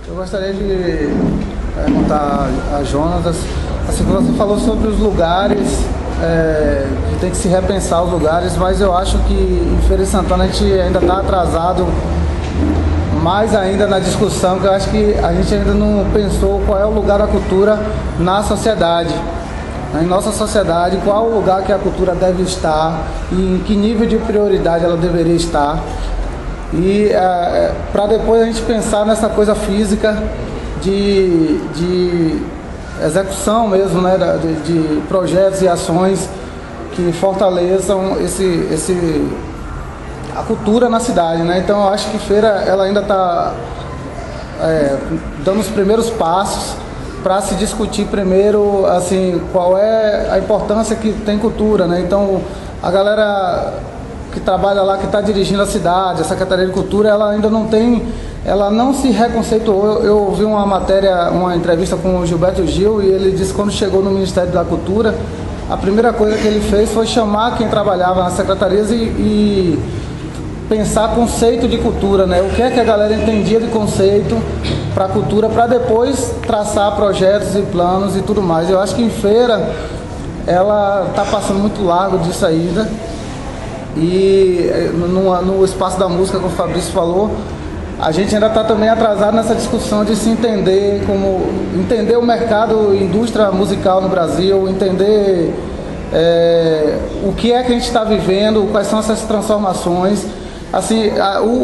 Eu gostaria de perguntar a Jonatas, assim, você falou sobre os lugares, que tem que se repensar os lugares, mas eu acho que em Feira de Santana a gente ainda está atrasado mais ainda na discussão, que eu acho que a gente ainda não pensou qual é o lugar da cultura na sociedade. Em nossa sociedade, qual o lugar que a cultura deve estar e em que nível de prioridade ela deveria estar. E para depois a gente pensar nessa coisa física de execução mesmo, né, de projetos e ações que fortaleçam a cultura na cidade, né? Então eu acho que Feira ela ainda está dando os primeiros passos para se discutir primeiro, assim, qual é a importância que tem cultura, né? Então a galera que trabalha lá, que está dirigindo a cidade, a Secretaria de Cultura, ela ainda não tem, ela não se reconceituou. Eu ouvi uma matéria, uma entrevista com o Gilberto Gil, e ele disse que quando chegou no Ministério da Cultura, a primeira coisa que ele fez foi chamar quem trabalhava nas secretarias e pensar conceito de cultura, né? O que é que a galera entendia de conceito para a cultura, para depois traçar projetos e planos e tudo mais. Eu acho que em Feira ela está passando muito largo disso ainda. E no espaço da música, como o Fabrício falou, a gente ainda está também atrasado nessa discussão de se entender entender o mercado, indústria musical no Brasil, entender o que é que a gente está vivendo, quais são essas transformações. Assim,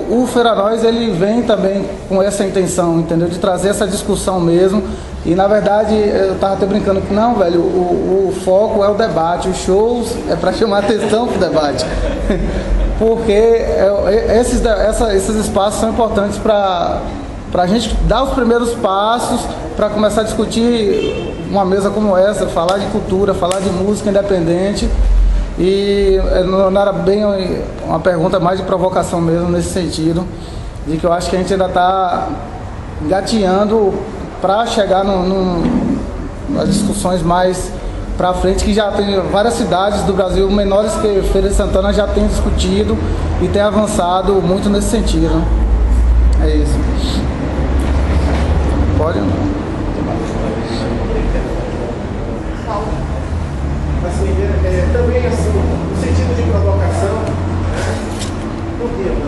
o Feira Nós, ele vem também com essa intenção, entendeu? De trazer essa discussão mesmo. E na verdade, eu tava até brincando que não, velho, o foco é o debate, os shows é para chamar atenção pro debate. Porque esses espaços são importantes para a gente dar os primeiros passos, para começar a discutir uma mesa como essa, falar de cultura, falar de música independente. E não era bem uma pergunta, mais de provocação mesmo, nesse sentido, de que eu acho que a gente ainda está engateando para chegar nas discussões mais para frente, que já tem várias cidades do Brasil menores que Feira de Santana já tem discutido e tem avançado muito nesse sentido. É isso. Pode? Também assim, no sentido de provocação, por que não?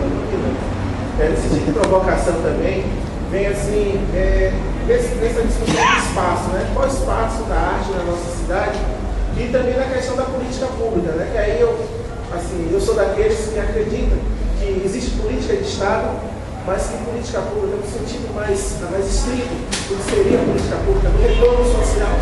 No sentido de provocação também, vem assim, nessa discussão de espaço, né? Qual o espaço da arte na nossa cidade, e também na questão da política pública, né? Que aí eu sou daqueles que acreditam que existe política de Estado, mas que política pública, no sentido mais estrito do que seria a política pública, do retorno social,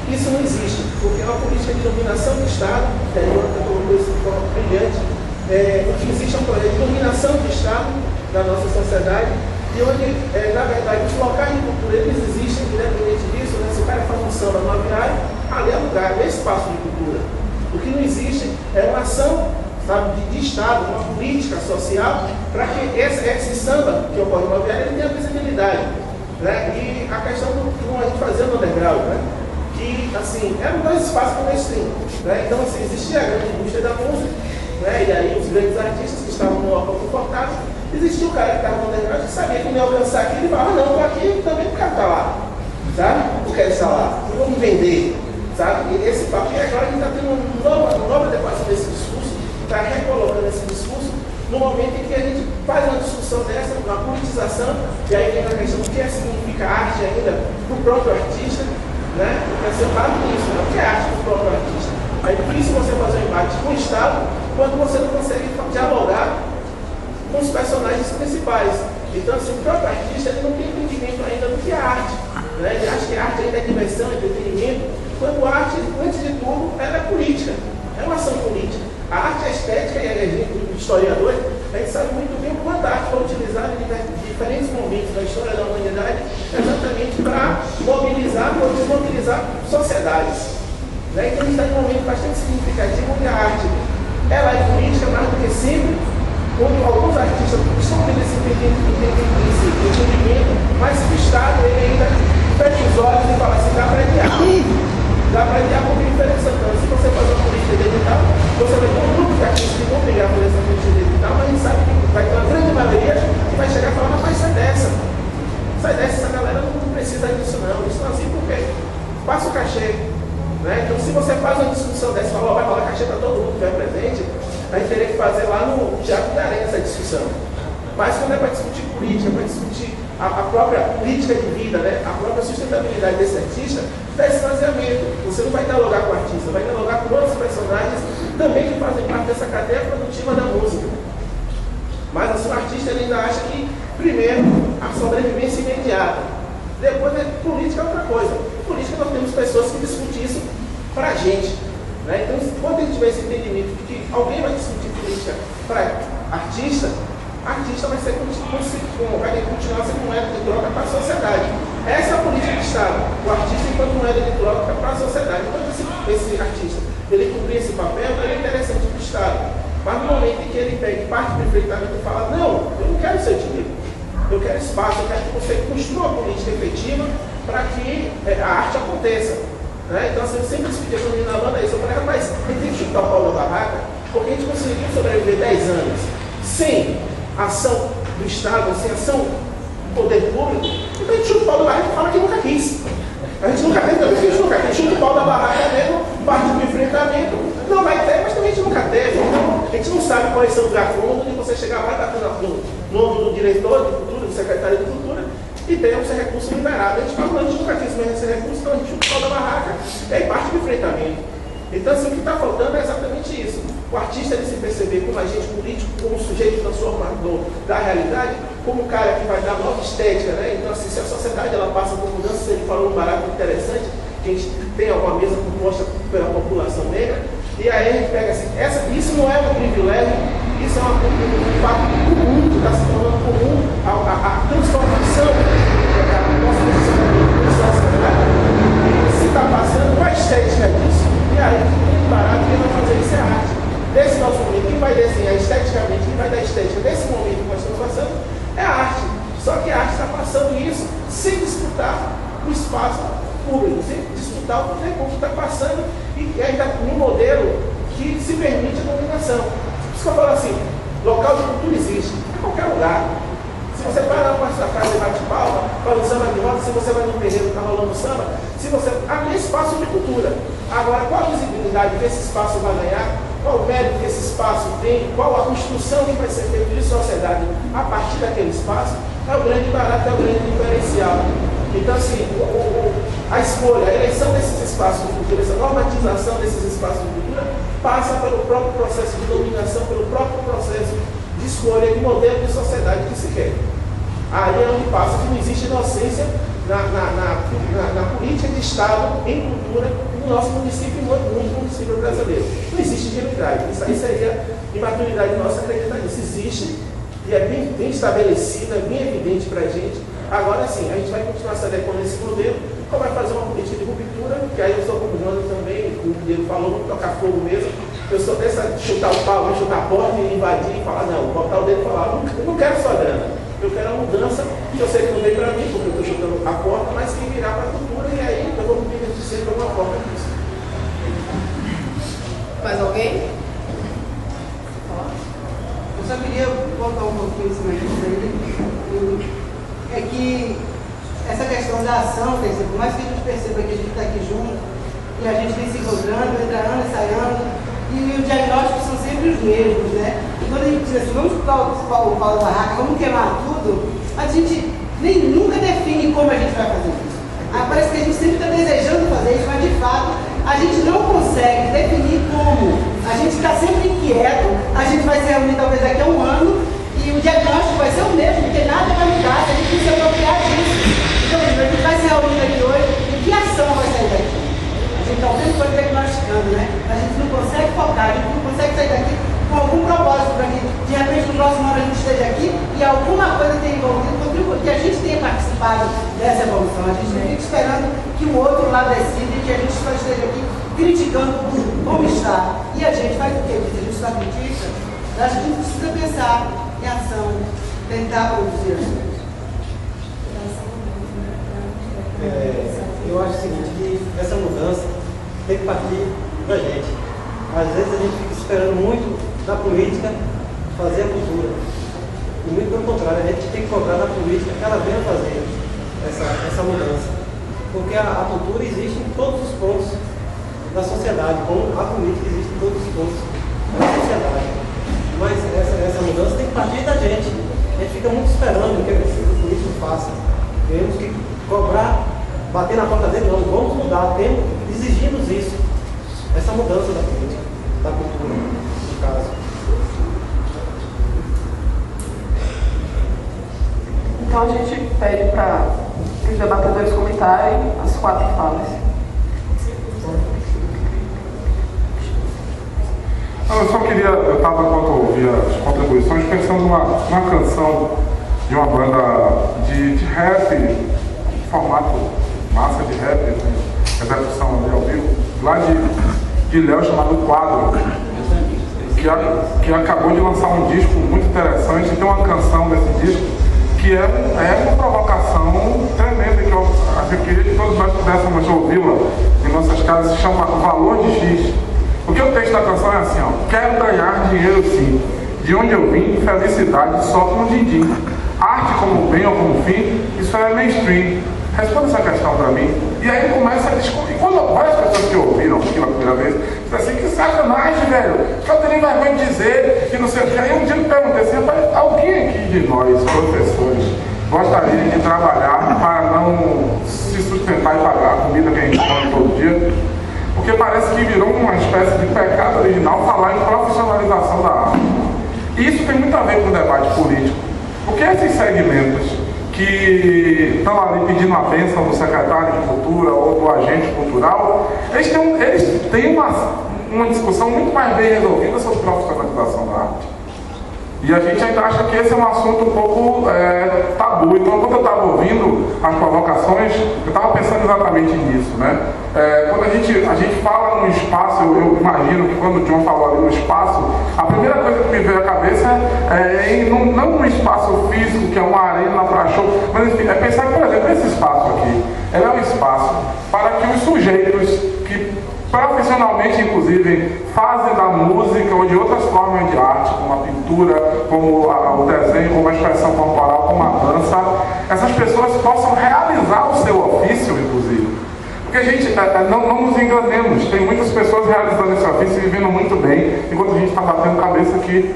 isso não existe, porque é uma política de dominação do Estado, que aí eu colocou isso de forma brilhante, o que existe é um projeto de dominação do Estado da nossa sociedade, e onde, na verdade, os locais de cultura, eles existem, independente disso, né? Se o cara faz um samba no aviário, ali é lugar, é espaço de cultura. O que não existe é uma ação, sabe, de Estado, uma política social, para que esse samba que ocorre no aviário, ele tenha visibilidade, né? E a questão do que a gente fazia no underground, né? Que, assim, eram dois espaços clandestinos, né? Então, assim, existia a grande indústria da música, né? E aí os grandes artistas que estavam no local confortável, existia o cara que estava no underground que sabia que não ia alcançar aqui, ele falava, não, eu estou aqui também porque está lá, sabe? Eu quero estar lá, eu vou me vender, sabe? E esse papo, e agora a gente está tendo uma nova adequação desse discurso, está recolocando esse discurso no momento em que a gente faz uma discussão dessa, uma politização, e aí vem a questão do que significa arte ainda para o próprio artista, né? Porque você fala nisso, né? O que é arte para o próprio artista? É difícil você fazer um embate com o Estado quando você não consegue dialogar com os personagens principais. Então, assim, o próprio artista ele não tem entendimento ainda do que é arte, né? Ele acha que a arte ainda é diversão, entretenimento, quando a arte, antes de tudo, ela é política, é uma ação política. A arte é estética, e a gente, historiadores, a gente sabe muito bem o quanto a arte foi utilizada em diferentes momentos da história da humanidade, exatamente para mobilizar ou desmobilizar sociedades. Né? Então, a gente está em um momento bastante significativo onde a arte ela é política mais do que sempre, onde alguns artistas estão tendo esse entendimento, mas o Estado ele ainda fecha os olhos e fala assim, dá para adiar. Dá para adiar porque em Feira de Santana, se você fazer uma política digital, você vai ter um grupo de artistas que vão brigar por essa política digital, mas a gente sabe que vai ter uma grande maioria que vai chegar e falar, mas sai dessa a gente teria que fazer lá no Teatro da Arena essa discussão. Mas quando é para discutir política, para discutir a própria política de vida, né? A própria sustentabilidade desse artista, dá esse esvaziamento. Você não vai dialogar com o artista, vai dialogar com outros personagens também que fazem parte dessa cadeia produtiva da música. Mas assim, o artista ele ainda acha que, primeiro, a sobrevivência imediata. Depois, política é outra coisa. Política, nós temos pessoas que discutem isso para a gente. Né? Então, quando a gente tiver esse entendimento de que alguém vai discutir política para artista vai continuar sendo moeda de troca para a sociedade. Essa é a política de Estado. O artista enquanto moeda de troca para a sociedade. Então, esse artista, ele cumprir esse papel, ele é interessante para o Estado. Mas no momento em que ele pega parte do enfrentamento e fala, não, eu não quero seu dinheiro, eu quero espaço, eu quero que você construa uma política efetiva para que a arte aconteça. Né? Então, assim, eu sempre discutia com a menina Amanda isso. Eu falei, rapaz, a gente tem que chutar o pau da barraca, porque a gente conseguiu sobreviver 10 anos sem ação do Estado, sem ação do poder público. Então a gente chuta o pau da barraca e fala que nunca quis. A gente nunca teve, a gente nunca quis. Chuta o pau da barraca mesmo, parte do enfrentamento. Não vai ter, mas também a gente nunca teve. Então, a gente não sabe quais são os gafundos de você chegar lá e bater no ombro do diretor de cultura, do secretário de cultura, e ter o seu recurso liberado. A gente fala, não, a gente nunca quis mesmo esse recurso, então a gente chuta o pau da barraca e aí parte do enfrentamento. Então, assim, o que está faltando é exatamente isso. O artista ele se perceber como agente político, como sujeito transformador da realidade, como o cara que vai dar nova estética, né? Então, assim, se a sociedade ela passa por mudanças, ele falou um barato interessante, que a gente tem alguma mesa composta pela população negra, e aí a gente pega assim, isso não é um privilégio, isso é um fato comum, que está se tornando comum, a transformação da nossa sociedade, se está passando com a estética disso. E aí, muito barato, quem vai fazer isso é a arte. Nesse nosso momento, quem vai desenhar esteticamente, quem vai dar estética nesse momento que nós estamos passando, é a arte. Só que a arte está passando isso sem disputar o espaço público, sem disputar o poder público, está passando e ainda num modelo que se permite a dominação. Por isso que eu falo assim, local de cultura existe, em qualquer lugar. Se você vai lá para a casa e bate palma, para o samba de roda, se você vai no terreiro que está rolando samba, se você há espaço de cultura. Agora, qual a visibilidade que esse espaço vai ganhar? Qual o mérito que esse espaço tem? Qual a construção que vai ser feita de sociedade a partir daquele espaço? É o grande barato, é o grande diferencial. Então, assim, a escolha, a eleição desses espaços de cultura, essa normatização desses espaços de cultura, passa pelo próprio processo de dominação, pelo próprio processo de escolha de modelo de sociedade que se quer. Aí é onde passa que não existe inocência na política de Estado em cultura no nosso município e no município brasileiro. Não existe ingenuidade. Isso aí seria imaturidade nossa acreditar nisso. Existe e é bem estabelecida, bem evidente para a gente. Agora sim, a gente vai continuar se adequando a esse modelo, ou vai fazer uma política de ruptura, que aí eu sou como o João também, o Diego falou, vamos tocar fogo mesmo. Eu sou dessa chutar o pau, chutar a porta e invadir e falar, não, botar o dedo e falar, não quero só grana. Eu quero a mudança, que eu sei que não vem para mim, porque eu estou chutando a porta, mas que virá para a cultura e aí eu vou me beneficiar de alguma forma disso. Mais alguém? Eu só queria voltar um pouquinho em cima disso aí. É que essa questão da ação, quer dizer, por mais que a gente perceba que a gente está aqui junto, e a gente vem se encontrando, entra ano e sai ano, e os diagnósticos são sempre os mesmos, né? E quando a gente diz assim, vamos escutar o pau da barraca, vamos queimar tudo, a gente nunca define como a gente vai fazer isso. Parece que a gente sempre está desejando fazer isso, mas de fato a gente não consegue definir como. A gente está sempre inquieto, a gente vai se reunir talvez daqui a um ano, e o diagnóstico vai ser o mesmo, porque nada vai mudar, se a gente não se apropriar disso. Então, a gente vai se reunir aqui hoje, e que ação vai sair daqui? A gente está o tempo todo diagnosticando, né? A gente não consegue focar, a gente não consegue sair daqui com algum propósito para que, de repente, no próximo ano a gente esteja aqui e alguma coisa tenha envolvido, que a gente tenha participado dessa evolução. A gente não fica esperando que o outro lado decida e que a gente só esteja aqui criticando como está. E a gente faz o quê? Se a gente só critica, a gente precisa pensar em ação, tentar produzir as coisas. Eu acho o seguinte, que essa mudança tem que partir da gente. Às vezes a gente fica esperando muito da política fazer a cultura. E muito pelo contrário, a gente tem que cobrar da política que ela venha fazer essa mudança. Porque a cultura existe em todos os pontos da sociedade, como a política existe em todos os pontos da sociedade. Então a gente pede para os debatedores comentarem as 4 falas. Eu só queria, eu estava, enquanto eu ouvia as contribuições, pensando numa canção de uma banda de rap, formato massa de rap, execução ali ao vivo, lá de Léo, chamado Quadro, que acabou de lançar um disco muito interessante. Tem uma canção desse disco que é uma provocação tremenda, que eu queria que todos nós pudéssemos ouvi-la em nossas casas. Se chama Valor de X. Porque o texto da canção é assim, ó: quero ganhar dinheiro sim, de onde eu vim, felicidade só com din-din. Arte como bem ou como fim, isso é mainstream. Responda essa questão para mim. E aí começa a discutir. Quando várias pessoas que ouviram aquilo a primeira vez, dizem assim: que sacanagem, velho, só tem vergonha de dizer que não sei o que. Aí um dia eu perguntei assim: alguém aqui de nós, professores, gostaria de trabalhar para não se sustentar e pagar a comida que a gente come todo dia? Porque parece que virou uma espécie de pecado original falar em profissionalização da arte. E isso tem muito a ver com o debate político. Porque esses segmentos que estão ali pedindo a bênção do secretário de cultura ou do agente cultural, eles têm uma discussão muito mais bem resolvida sobre profissionalização da arte. E a gente ainda acha que esse é um assunto um pouco tabu. Então, quando eu estava ouvindo as provocações, eu estava pensando exatamente nisso, né? Quando a gente fala no espaço, eu imagino que quando o John falou ali no espaço, a primeira coisa que me veio à cabeça não no espaço físico, que é uma arena para show, mas enfim, é pensar que, por exemplo, esse espaço aqui, ele é um espaço para que os sujeitos que profissionalmente, inclusive, fazem da música ou de outras formas de arte, como a pintura, como o desenho, como a expressão corporal, como a dança, essas pessoas possam realizar o seu ofício, inclusive. Porque a gente, não nos enganemos, tem muitas pessoas realizando esse ofício e vivendo muito bem, enquanto a gente está batendo cabeça aqui.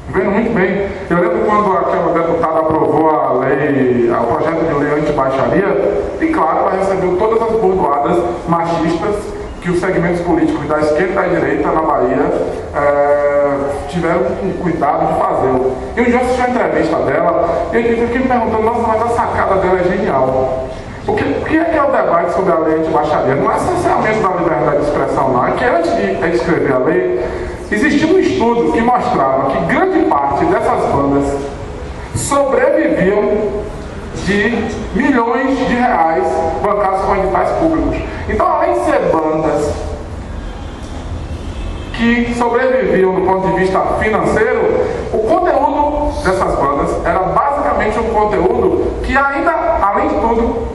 Vendo muito bem. Eu lembro quando aquela deputada aprovou o projeto de lei anti-baixaria, e claro, ela recebeu todas as bordoadas machistas que os segmentos políticos da esquerda e da direita na Bahia tiveram o cuidado de fazê-lo. E um dia eu assisti a entrevista dela e eu fiquei me perguntando: nossa, mas a sacada dela é genial. O que é o debate sobre a lei anti-baixaria? Não é cerceamento da liberdade de expressão, não. É que antes de escrever a lei, existia um estudo que mostrava que grande parte dessas bandas sobreviviam de milhões de reais bancados com editais públicos. Então, além de ser bandas que sobreviviam do ponto de vista financeiro, o conteúdo dessas bandas era basicamente um conteúdo que ainda, além de tudo,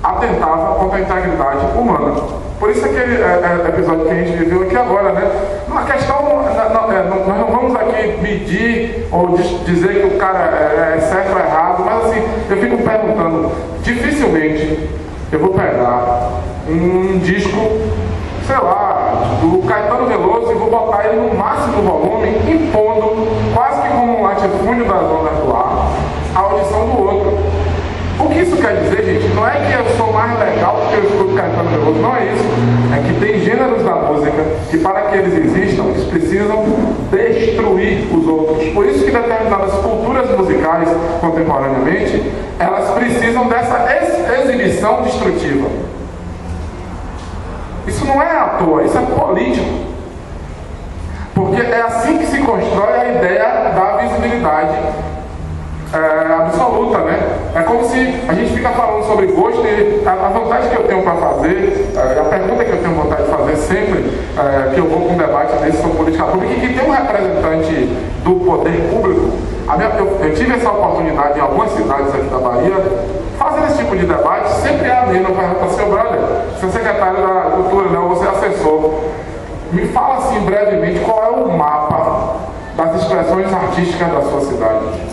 atentava contra a integridade humana. Por isso aquele episódio que a gente viveu aqui agora, né? A questão, nós não vamos aqui medir ou dizer que o cara é certo ou errado, mas assim, eu fico perguntando, dificilmente eu vou pegar um disco, sei lá, do Caetano Veloso e vou botar ele no máximo volume, impondo, quase que como um latifúndio das ondas do ar, a audição do outro. O que isso quer dizer, gente? Não é que eu sou mais legal porque eu escuto Caetano Veloso, não é isso. É que tem gêneros da música que, para que eles existam, eles precisam destruir os outros. Por isso que determinadas culturas musicais, contemporaneamente, elas precisam dessa exibição destrutiva. Isso não é à toa, isso é político. Porque é assim que se constrói a ideia da visibilidade absoluta, né? É como se a gente fica falando sobre gosto e a vontade que eu tenho para fazer, a pergunta que eu tenho vontade de fazer sempre que eu vou com um debate desse sobre política pública e que tem um representante do poder público. Eu tive essa oportunidade em algumas cidades aqui da Bahia, fazendo esse tipo de debate, sempre é a mesma pergunta: seu brother, seu secretário da Cultura, não, você é assessor, me fala assim brevemente qual é o mapa das expressões artísticas da sua cidade.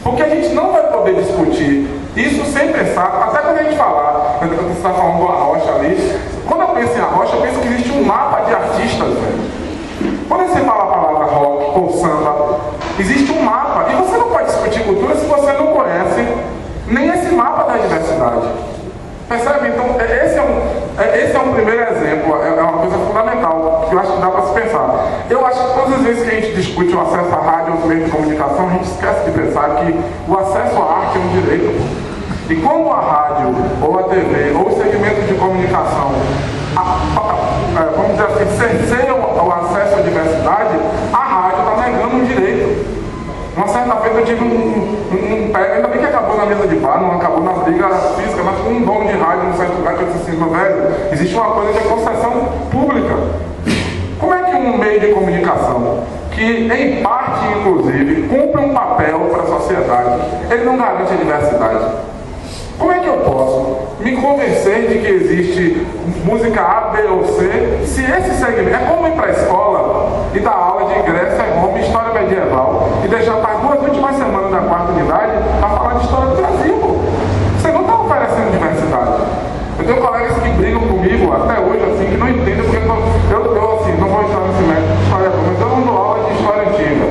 Porque a gente não vai poder discutir isso sem pensar, até quando a gente falar, quando você está falando do Arrocha ali, quando eu penso em Arrocha, eu penso que existe um mapa de artistas, velho. Quando você fala a palavra rock ou samba, existe um mapa, e você não pode discutir cultura se você não conhece nem esse mapa da diversidade. Percebe? Então, esse é um primeiro exemplo, é uma coisa fundamental, que eu acho que dá para se pensar. Eu acho que todas as vezes que a gente discute o acesso à rádio ou aos meios de comunicação, a gente esquece de pensar que o acesso à arte é um direito. E quando a rádio, ou a TV, ou os segmentos de comunicação, vamos dizer assim, cerceiam o acesso à diversidade, a rádio está negando um direito. Uma certa vez eu tive ainda bem que acabou na mesa de bar, não acabou na briga física, mas com um dono de rádio no certo lugar que eu disse assim, meu velho, existe uma coisa de concessão pública. Como é que um meio de comunicação, que em parte, inclusive, cumpre um papel para a sociedade, ele não garante a diversidade? Como é que eu posso me convencer de que existe música A, B ou C, se esse segmento... É como ir para a escola e dar aula de Grécia, Roma, História Medieval, e deixar para as 2 últimas semanas da 4ª unidade para falar de História do Brasil, pô. Você não está oferecendo diversidade. Eu tenho colegas que brigam comigo até hoje, assim, que não entendem, porque eu assim, não vou entrar nesse método de história, mas eu não dou aula de história antiga.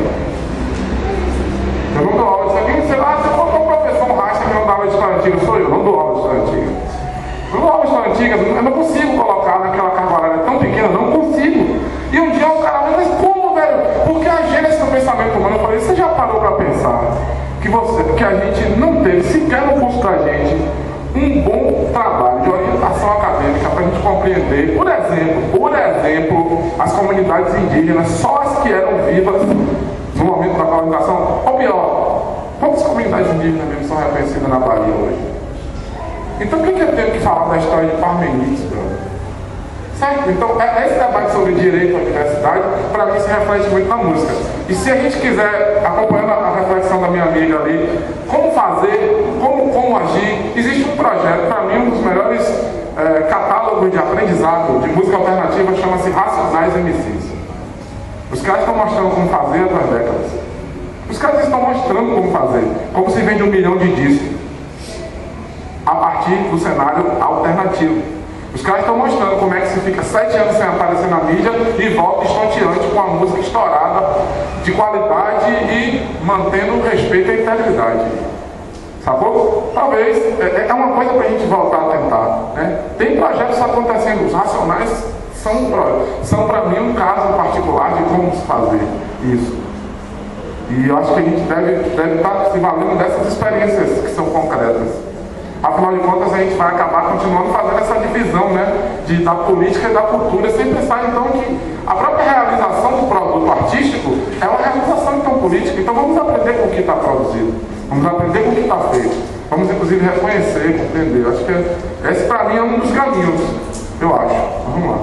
Eu não dou aula de história antiga. Sei lá, se for um professor rasta que não dá aula de história antiga, sou eu, não dou aula de história antiga. Eu não dou aula de história antiga, eu não consigo colocar naquela carga horária tão pequena, não consigo. E um dia o cara vai, mas como, velho? Porque a gênese do pensamento humano, eu falei, você já parou para pensar que a gente não teve sequer no curso da gente um bom trabalho de orientação acadêmica para a gente compreender, por exemplo, as comunidades indígenas, só as que eram vivas no momento da colonização, ou pior, quantas comunidades indígenas mesmo são reconhecidas na Bahia hoje? Então por que eu tenho que falar da história de Parmenides, brother? Certo? Então, esse debate sobre direito à diversidade, para mim, se reflete muito na música. E se a gente quiser, acompanhando a reflexão da minha amiga ali, como fazer, como agir, existe um projeto, para mim, um dos melhores catálogos de aprendizado de música alternativa, chama-se Racionais MCs. Os caras estão mostrando como fazer há 2 décadas. Os caras estão mostrando como fazer, como se vende 1 milhão de discos, a partir do cenário alternativo. Os caras estão mostrando como é que se fica 7 anos sem aparecer na mídia e volta estonteante com a música estourada, de qualidade e mantendo o respeito à integridade. Sacou? Talvez, é uma coisa para a gente voltar a tentar, né? Tem projetos acontecendo, os Racionais são para mim um caso particular de como se fazer isso. E eu acho que a gente deve estar se valendo dessas experiências que são concretas. Afinal de contas, a gente vai acabar continuando fazendo essa divisão, né, da política e da cultura, sem pensar, então, que a própria realização do produto artístico é uma realização, então, política. Então, vamos aprender com o que está produzido, vamos aprender com o que está feito, vamos, inclusive, reconhecer, compreender. Eu acho que esse, para mim, é um dos caminhos, eu acho. Vamos lá.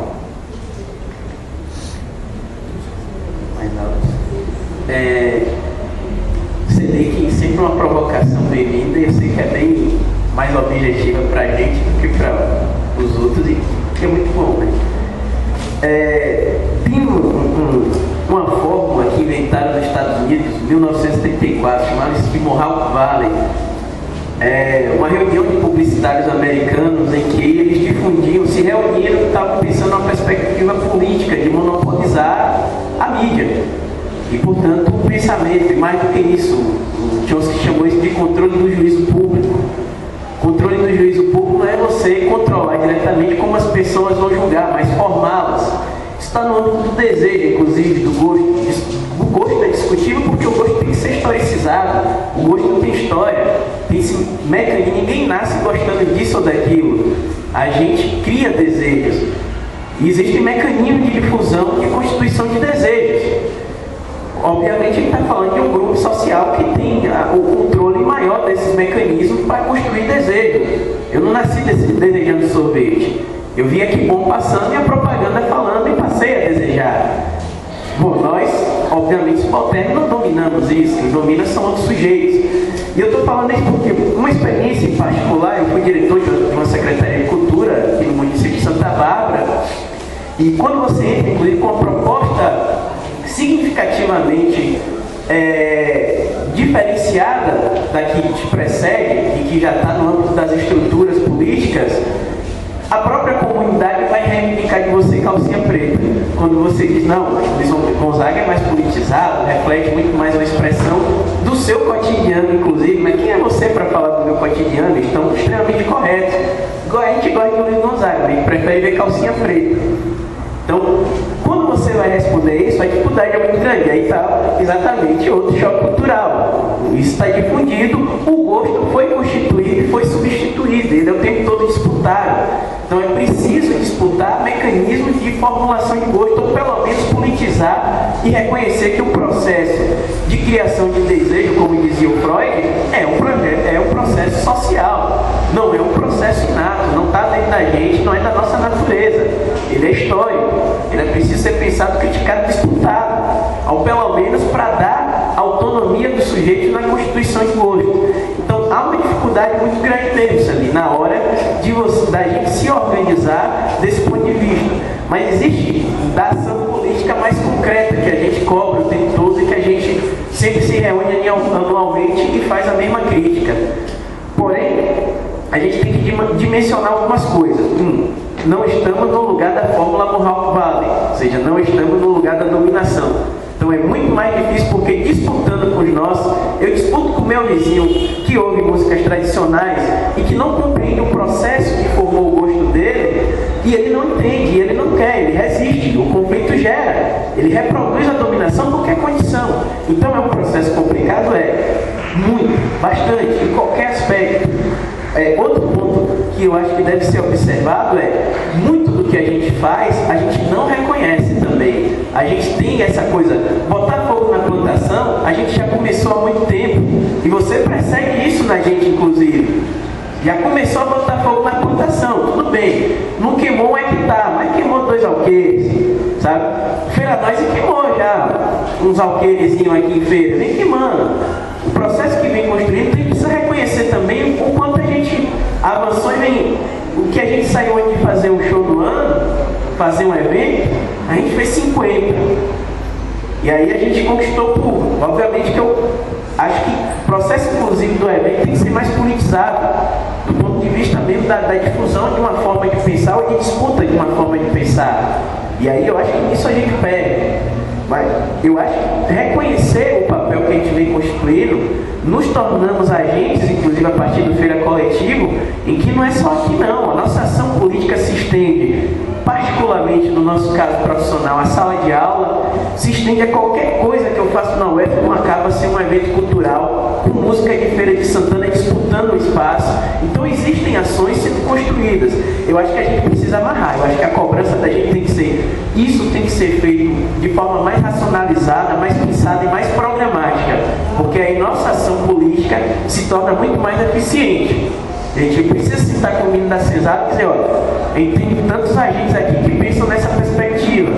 Você vê que sempre uma provocação bem-vinda, e eu sei que é bem mais objetiva para a gente do que para os outros, e que é muito bom, né? Tem uma fórmula que inventaram nos Estados Unidos em 1934, chamada Mohawk Valley. Uma reunião de publicitários americanos em que eles difundiam, se reuniram e estavam pensando numa perspectiva política de monopolizar a mídia. E, portanto, o pensamento, e mais do que isso, o Chomsky chamou isso de controle do juízo público. Controle do juízo público não é você controlar diretamente como as pessoas vão julgar, mas formá-las. Isso está no âmbito do desejo, inclusive, do gosto. O gosto é discutível porque o gosto tem que ser historicizado. O gosto não tem história. Tem esse mecanismo, ninguém nasce gostando disso ou daquilo. A gente cria desejos. E existe mecanismo de difusão e constituição de desejos. Obviamente, a gente está falando de um grupo social que tem o controle maior desses mecanismos para construir desejo. Eu não nasci desejando sorvete. Eu vi aqui bom passando e a propaganda falando e passei a desejar. Bom, nós, obviamente, subalternos, não dominamos isso. Quem domina são outros sujeitos. E eu estou falando isso porque uma experiência em particular, eu fui diretor de uma secretaria de cultura aqui no município de Santa Bárbara. E quando você entra, inclusive, com uma proposta significativamente diferenciada da que te precede e que já está no âmbito das estruturas políticas, a própria comunidade vai reivindicar de você calcinha preta. Quando você diz, não, o Gonzaga é mais politizado, reflete muito mais uma expressão do seu cotidiano, inclusive, mas quem é você para falar do meu cotidiano? Estão extremamente corretos. A gente gosta de Luiz Gonzaga, a gente prefere ver calcinha preta. Então, quando você vai responder isso, a dificuldade é muito grande. Aí está exatamente outro choque cultural. Isso está difundido, o gosto foi constituído e foi substituído, ele é o tempo todo disputado. Então é preciso disputar mecanismos de formulação de gosto, ou pelo menos politizar e reconhecer que o processo de criação de desejo, como dizia o Freud, é um processo social, não é um processo inato, não está dentro da gente, não é da nossa natureza. Ele é histórico, ele é preciso ser pensado, criticado, disputado, ou pelo menos para dar autonomia do sujeito na constituição de gosto. Então há uma dificuldade muito grande mesmo ali, na hora da gente se organizar desse ponto de vista. Mas existe da ação política mais concreta que a gente cobra o tempo todo e que a gente sempre se reúne anualmente e faz a mesma crítica. Porém, a gente tem que dimensionar algumas coisas. Não estamos no lugar da fórmula Mohawk-Valley, ou seja, não estamos no lugar da dominação. Então é muito mais difícil, porque disputando com nós, eu disputo com o meu vizinho que ouve músicas tradicionais e que não compreende o processo que formou o gosto dele, e ele não entende, ele não quer, ele resiste, o conflito gera, ele reproduz a dominação porque é condição. Então é um processo complicado, muito, bastante, em qualquer aspecto. Outro ponto que eu acho que deve ser observado muito do que a gente faz, a gente não reconhece também. A gente tem essa coisa, botar fogo na plantação, a gente já começou há muito tempo, e você persegue isso na gente, inclusive. Já começou a botar fogo na plantação, tudo bem, não queimou um hectare, mas queimou 2 alqueires, sabe? Feira Nós queimou já uns alqueirezinhos aqui em feira, vem queimando. O processo que vem construindo, tem que reconhecer também o quanto a gente avançou e vem. O que a gente saiu antes de fazer um show do ano, fazer um evento, a gente fez 50. E aí a gente conquistou o público. Obviamente que eu acho que o processo inclusive do evento tem que ser mais politizado, do ponto de vista mesmo da difusão de uma forma de pensar ou de disputa de uma forma de pensar. E aí eu acho que nisso a gente perde. Mas eu acho que reconhecer o papel que a gente vem constituindo, nos tornamos agentes, inclusive a partir do Feira Coletivo, em que não é só aqui não, a nossa ação política se estende, particularmente no nosso caso profissional, a sala de aula, se estende a qualquer coisa que eu faço na UF, não acaba sendo um evento cultural, com música de Feira de Santana disputando o espaço. Então existem ações sendo construídas. Eu acho que a gente precisa amarrar, eu acho que a cobrança da gente tem que ser, isso tem que ser feito de forma mais racionalizada, mais pensada e mais programática, porque aí nossa ação política se torna muito mais eficiente. A gente precisa sentar com o menino da CESAP e dizer, olha, tem tantos agentes aqui que pensam nessa perspectiva.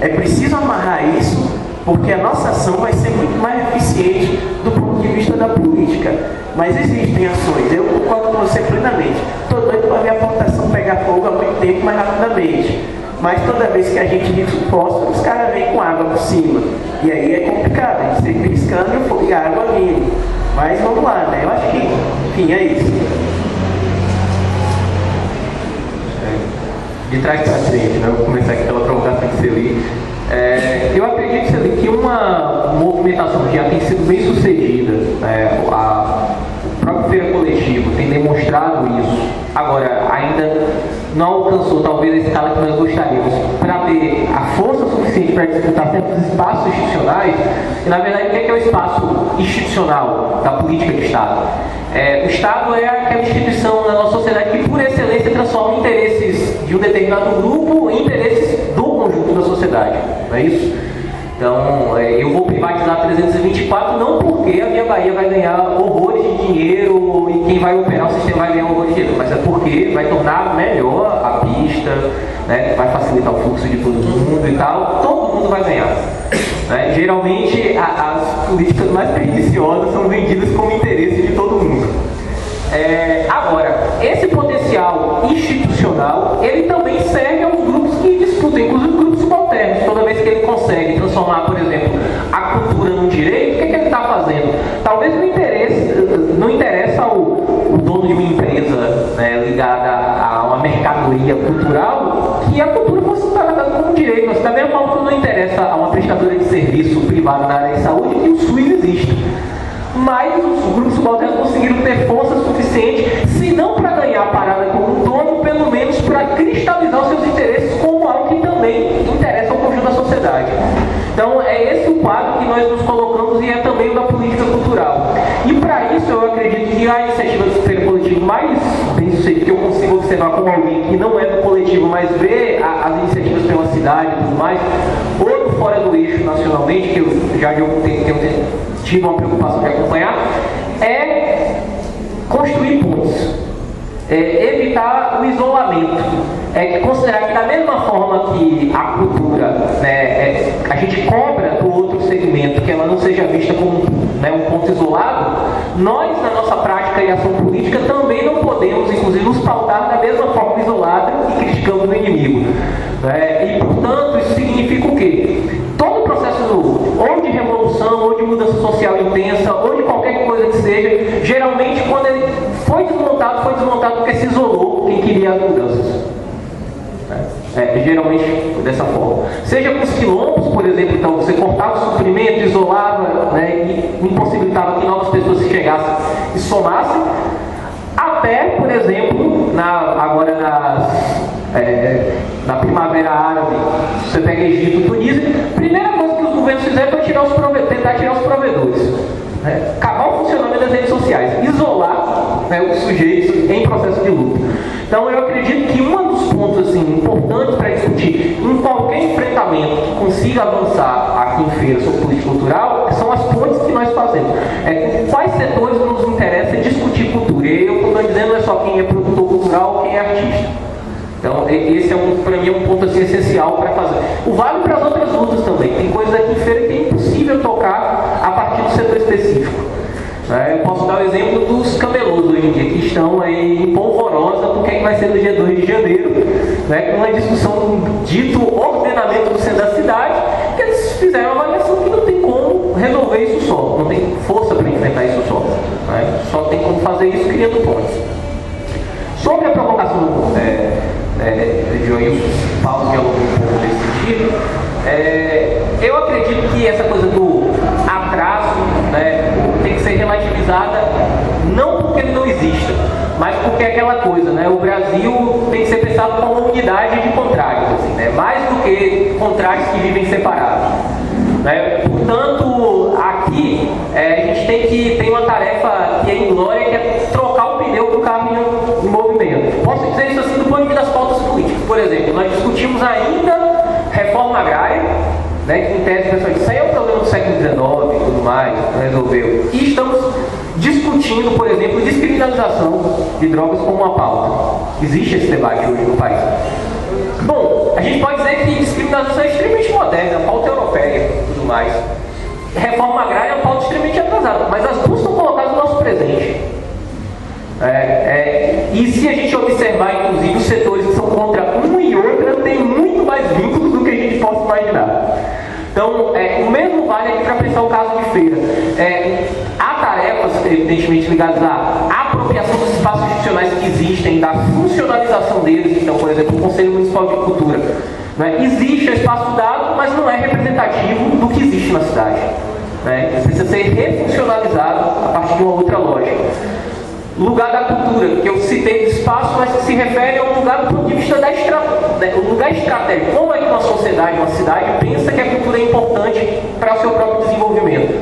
É preciso amarrar isso, porque a nossa ação vai ser muito mais eficiente do ponto de vista da política. Mas existem ações, eu concordo com você plenamente. Estou doido para ver a plantação pegar fogo há muito tempo, mais rapidamente. Mas toda vez que a gente liga o fósforo, os caras vêm com água por cima. E aí é complicado, a gente sempre piscando e o fogo e a água vindo. Mas vamos lá, né? Eu acho que, enfim, é isso. De trás para frente, né? Vou começar aqui pela provocação de Celi. Eu acredito, Celi, que uma movimentação que já tem sido bem sucedida, o próprio Feira Coletivo tem demonstrado isso. Agora, ainda não alcançou talvez a escala que nós gostaríamos para ter a força suficiente para disputar certos espaços institucionais. E na verdade, o que é o espaço institucional da política de Estado? O Estado é aquela instituição na nossa sociedade que por excelência transforma interesses de um determinado grupo em interesses do conjunto da sociedade, não é isso? Então, eu vou privatizar 324 não porque a Via Bahia vai ganhar horrores de dinheiro e quem vai operar o sistema vai ganhar horrores de dinheiro, mas é porque vai tornar melhor a pista, né? Vai facilitar o fluxo de todo mundo e tal, todo mundo vai ganhar. Né? Geralmente, as políticas mais perniciosas são vendidas como interesse de todo mundo. Agora, esse potencial institucional, ele também serve aos grupos que disputam, inclusive grupos subalternos. Toda vez que ele consegue transformar, por exemplo, a cultura num direito, o que ele está fazendo? Talvez não interessa o dono de uma empresa, né, ligada a uma mercadoria cultural, que a cultura fosse tratada como um direito. Mas da mesma forma que não interessa a uma prestadora de serviço privado na área de saúde que o SUS existe. Mas os grupos subalternos conseguiram ter força suficiente, se não para ganhar a parada como um dono, pelo menos para cristalizar os seus interesses como algo que também interessa ao conjunto da sociedade. Então é esse o quadro que nós nos colocamos e é também o da política cultural. E para isso eu acredito que a iniciativa do Feira Coletivo mais bem sucedida que eu consigo observar como alguém que não é do coletivo, mas vê as iniciativas pela cidade e tudo mais, ou fora do eixo nacionalmente, que eu já de algum tempo tenho tido uma preocupação de acompanhar, é construir pontes, evitar o isolamento, considerar que da mesma forma que a cultura, né, a gente cobra do outro segmento, que ela não seja vista como, né, um ponto isolado, nós na nossa prática e ação política também não podemos, inclusive, nos pautar da mesma forma isolada e criticando o inimigo. E portanto isso significa o quê? Todo processo ou de revolução, ou de mudança social intensa, ou de qualquer coisa que seja, geralmente quando ele foi desmontado porque se isolou quem queria as mudanças. Geralmente dessa forma. Seja com os quilombos, por exemplo, então você cortava o suprimento, isolava, né, e impossibilitava que novas pessoas chegassem e somassem, até, por exemplo, agora na Primavera Árabe, você pega Egito, Tunísia, a primeira coisa que os governos fizeram foi tentar tirar os provedores. Acabar o funcionamento das redes sociais, isolar, né, os sujeitos em processo de luta. Então eu acredito que um dos pontos assim, importantes para discutir em qualquer enfrentamento que consiga avançar aqui em Feira sobre política cultural são as pontes que nós fazemos. Quais setores nos interessa discutir cultura? E eu estou dizendo não é só quem é produtor cultural ou quem é artista. Então esse para mim é um ponto assim, essencial para fazer. O vale para as outras lutas também. Tem coisas aqui em Feira que é impossível tocar a partir do setor específico. Eu posso dar o exemplo dos camelôs hoje em dia, que estão aí em polvorosa porque é que vai ser no dia 2 de janeiro, né, com uma discussão dito ordenamento do centro da cidade, que eles fizeram uma avaliação que não tem como resolver isso só, não tem força para enfrentar isso só. Só tem como fazer isso criando pontes. Sobre a provocação de Joilson, Paulo dialogou um pouco nesse sentido, eu acredito que essa coisa do atraso, né, tem que ser relativizada não porque ele não exista, mas porque é aquela coisa, né, o Brasil tem que ser pensado como uma unidade de contrários, assim, né, mais do que contrários que vivem separados. Portanto, aqui a gente tem uma tarefa que é inglória, que é trocar o pneu do carro em movimento. Posso dizer isso assim do ponto de vista das pautas políticas. Por exemplo, nós discutimos ainda reforma agrária, né, que em tese o pessoal disse, isso aí é um problema do século XIX e tudo mais, não resolveu. E estamos discutindo, por exemplo, descriminalização de drogas como uma pauta. Existe esse debate hoje no país. Bom, a gente pode dizer que descriminalização é extremamente moderna, a pauta europeia e tudo mais. Reforma agrária é uma pauta extremamente atrasada, mas as duas são colocadas no nosso presente. E se a gente observar, inclusive, os setores que são contra um e outra, tem muito mais vínculos do que a gente possa imaginar. Então, o mesmo vale aqui para pensar o caso de Feira. Há tarefas, evidentemente, ligadas à apropriação dos espaços institucionais que existem, da funcionalização deles. Então, por exemplo, o Conselho Municipal de Cultura. Existe o espaço dado, mas não é representativo do que existe na cidade. Precisa ser refuncionalizado a partir de uma outra lógica. Lugar da cultura, que eu citei de espaço, mas que se refere a um lugar do ponto de vista um lugar estratégico. Como é que uma sociedade, uma cidade, pensa que a cultura é importante para o seu próprio desenvolvimento?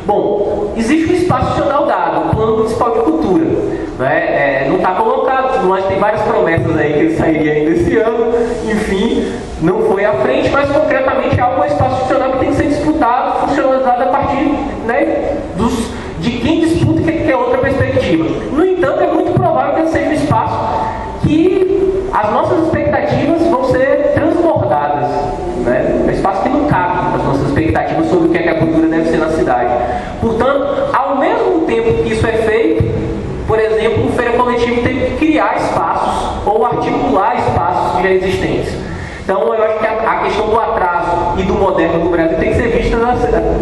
Bom, existe um espaço institucional dado, o Plano Municipal de Cultura. Não está colocado, mas tem várias promessas aí que ele sairia ainda esse ano, enfim, não foi à frente, mas concretamente há um espaço institucional que tem que ser disputado, funcionalizado a partir, né, de quem disputa que é outra perspectiva. No entanto, é muito provável que esse seja um espaço que as nossas expectativas vão ser transbordadas. É um espaço que não cabe as nossas expectativas sobre o que a cultura deve ser na cidade. Portanto, ao mesmo tempo que isso é feito, por exemplo, o Feira Coletivo teve que criar espaços ou articular espaços já existentes. Então, eu acho que a questão do atraso e do moderno do Brasil tem que ser vista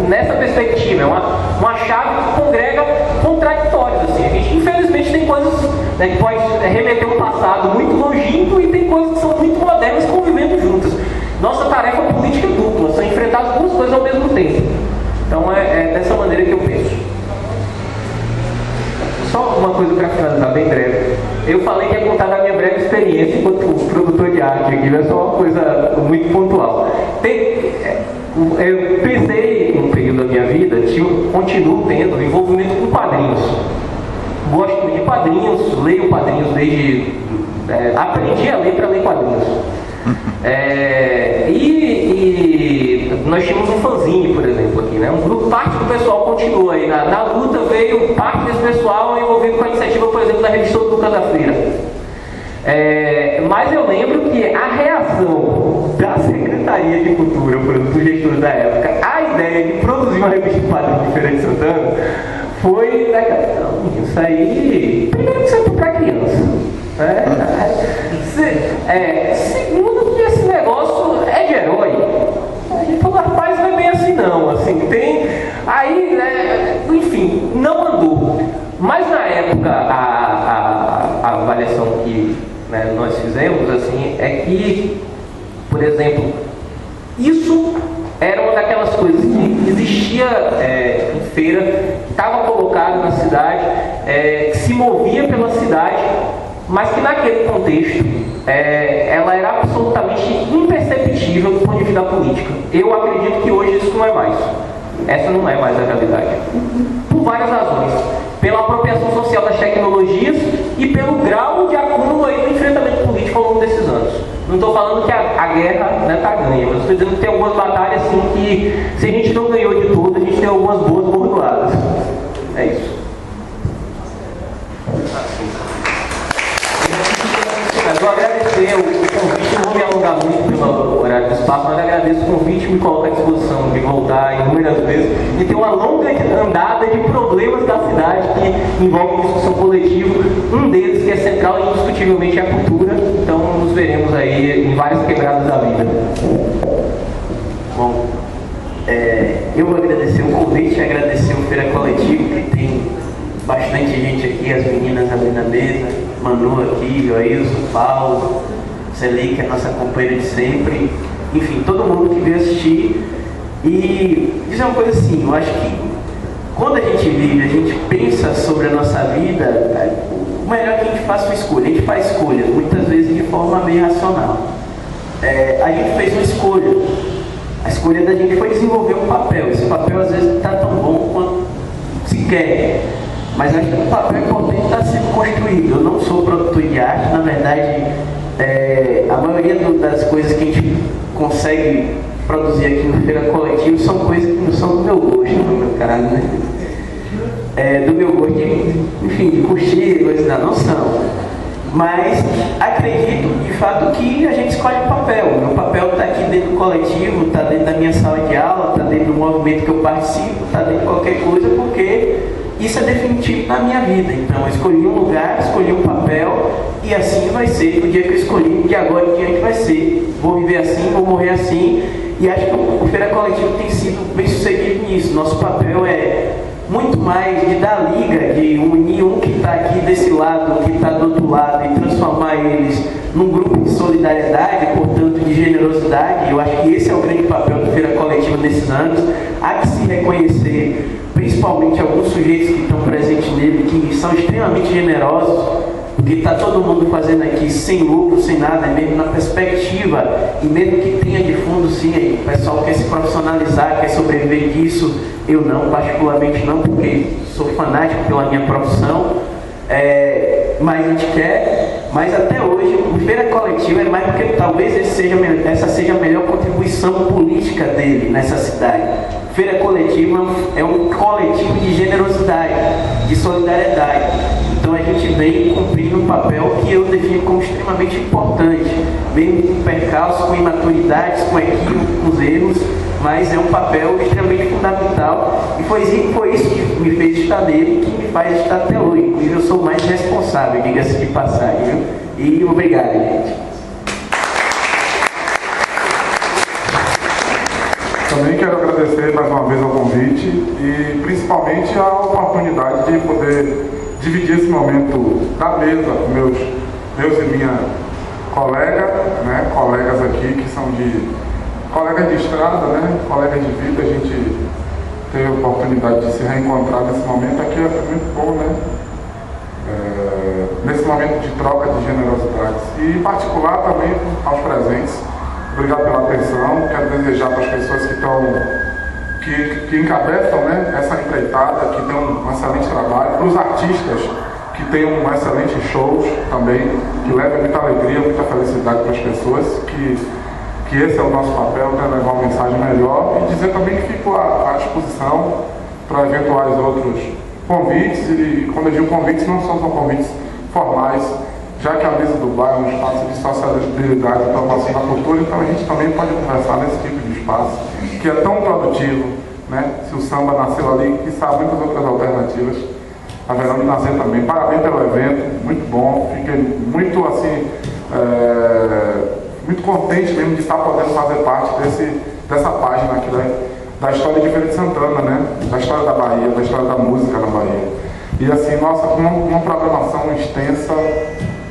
nessa perspectiva. É uma chave que congrega contraditórios. Assim. A gente, infelizmente, tem coisas, né, que pode remeter um passado muito longínquo e tem coisas que são muito modernas convivendo juntas. Nossa tarefa política é dupla, são enfrentar as duas coisas ao mesmo tempo. Então, é dessa maneira que eu penso. Só uma coisa para finalizar, bem breve. Eu falei que ia contar da minha breve experiência enquanto produtor de arte aqui, mas é só uma coisa muito pontual. Eu pensei, num período da minha vida, continuo tendo envolvimento com quadrinhos. Gosto muito de quadrinhos, leio quadrinhos desde... aprendi a ler para ler quadrinhos. E nós tínhamos um fanzine, por exemplo, aqui, né? Um grupo, parte do pessoal continua aí. Na luta veio parte desse pessoal envolvido com a iniciativa, por exemplo, da revista do Lucas da Feira. Mas eu lembro que a reação da Secretaria de Cultura, do gestor da época, a ideia de produzir uma revista de quadrinhos de Feira de Santana foi daquela, não, isso aí, primeiro que sempre para criança. Segundo que esse negócio é de herói. A gente falou, rapaz, não é bem assim não, assim, tem... Aí, né, enfim, não andou. Mas na época, a avaliação que, né, nós fizemos, assim, é que, por exemplo, isso era uma daquelas coisas que existia em feira, estava colocado na cidade, que se movia pela cidade, mas que naquele contexto ela era absolutamente imperceptível do ponto de vista da política. Eu acredito que hoje isso não é mais. Essa não é mais a realidade. Por várias razões. Pela apropriação social das tecnologias e pelo grau de acúmulo aí do enfrentamento político ao longo desses anos. Não estou falando que a guerra está ganha, mas estou dizendo que tem algumas batalhas assim que, se a gente não ganhou de tudo, a gente tem algumas boas bordoadas. É isso. Eu vou agradecer o convite, não vou me alongar muito pelo horário do espaço, mas agradeço o convite e me coloco à disposição de voltar inúmeras vezes e ter uma longa andada de problemas da cidade que envolvem discussão coletiva. Um deles que é central e indiscutivelmente é a cultura, então nos veremos aí em várias quebradas da vida. Bom, eu vou agradecer o convite, agradecer o Feira Coletivo, que tem bastante gente aqui, as meninas ali na mesa, Manu aqui, Joilson, Paulo, Celi, que é a nossa companheira de sempre, enfim, todo mundo que veio assistir. E dizer uma coisa assim, eu acho que quando a gente vive, a gente pensa sobre a nossa vida, o melhor é que a gente faça uma escolha. A gente faz escolhas, muitas vezes de forma meio racional. A gente fez uma escolha. A escolha da gente foi desenvolver um papel. Esse papel às vezes não está tão bom quanto se quer. Mas acho que o papel importante está sendo construído. Eu não sou produtor de arte, na verdade, a maioria das coisas que a gente consegue produzir aqui no Feira Coletivo são coisas que não são do meu gosto, no meu caso, né? Do meu gosto, enfim, de curtir, coisas não são. Mas acredito, de fato, que a gente escolhe o papel. O meu papel está aqui dentro do coletivo, está dentro da minha sala de aula, está dentro do movimento que eu participo, está dentro de qualquer coisa, porque isso é definitivo na minha vida. Então, eu escolhi um lugar, escolhi um papel, e assim vai ser. No dia que eu escolhi, de agora em diante vai ser. Vou viver assim, vou morrer assim. E acho que o Feira Coletivo tem sido bem sucedido nisso. Nosso papel é muito mais de dar liga, de unir um que está aqui desse lado, que está do outro lado, e transformar eles num grupo de solidariedade, portanto de generosidade. Eu acho que esse é o grande papel do Feira Coletivo nesses anos. Há que se reconhecer, principalmente alguns sujeitos que estão presentes nele, que são extremamente generosos, porque está todo mundo fazendo aqui sem lucro, sem nada, mesmo na perspectiva, e mesmo que tenha de fundo, sim, o pessoal quer se profissionalizar, quer sobreviver disso. Eu não, particularmente não, porque sou fanático pela minha profissão, mas a gente quer. Mas até hoje, o Feira Coletivo é mais porque talvez essa seja a melhor contribuição política dele nessa cidade. Feira Coletiva é um coletivo de generosidade, de solidariedade. Então a gente vem cumprindo um papel que eu defino como extremamente importante, mesmo com percalços, com imaturidades, com equívocos, com erros, mas é um papel extremamente fundamental, e foi isso que me fez estar nele, que me faz estar até hoje. Inclusive eu sou mais responsável, diga-se de passagem, viu? E obrigado, gente. Também quero agradecer mais uma vez ao convite e principalmente a oportunidade de poder dividir esse momento da mesa com meus e minha colega, né, colegas aqui que são colegas de estrada, né, colegas de vida. A gente ter a oportunidade de se reencontrar nesse momento aqui é muito bom, né? Nesse momento de troca de generosidades. E em particular também aos presentes, Obrigado pela atenção. Quero desejar para as pessoas que encabeçam, né, essa empreitada, que tem um excelente trabalho, para os artistas que tenham um excelente shows também, que levem muita alegria, muita felicidade para as pessoas, que esse é o nosso papel, né, levar uma mensagem melhor e dizer também que fico à disposição para eventuais outros convites, e quando eu digo convites, não são só convites formais, já que a mesa do bar é um espaço de sociabilidade e promoção da cultura, então a gente também pode conversar nesse tipo de espaço, que é tão produtivo, né? Se o samba nasceu ali, que sabe muitas outras alternativas haverão de nascer também. Parabéns pelo evento, muito bom, fiquei muito assim, muito contente mesmo de estar podendo fazer parte dessa página aqui da história de Feira de Santana, né? Da história da Bahia, da história da música na Bahia. E assim, nossa, com uma programação extensa,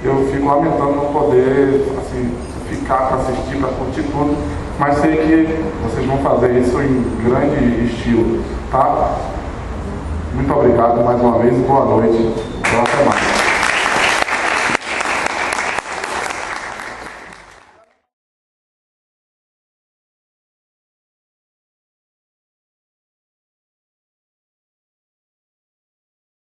eu fico lamentando não poder assim, ficar para assistir, para curtir tudo, mas sei que vocês vão fazer isso em grande estilo, tá? Muito obrigado mais uma vez e boa noite. Até mais.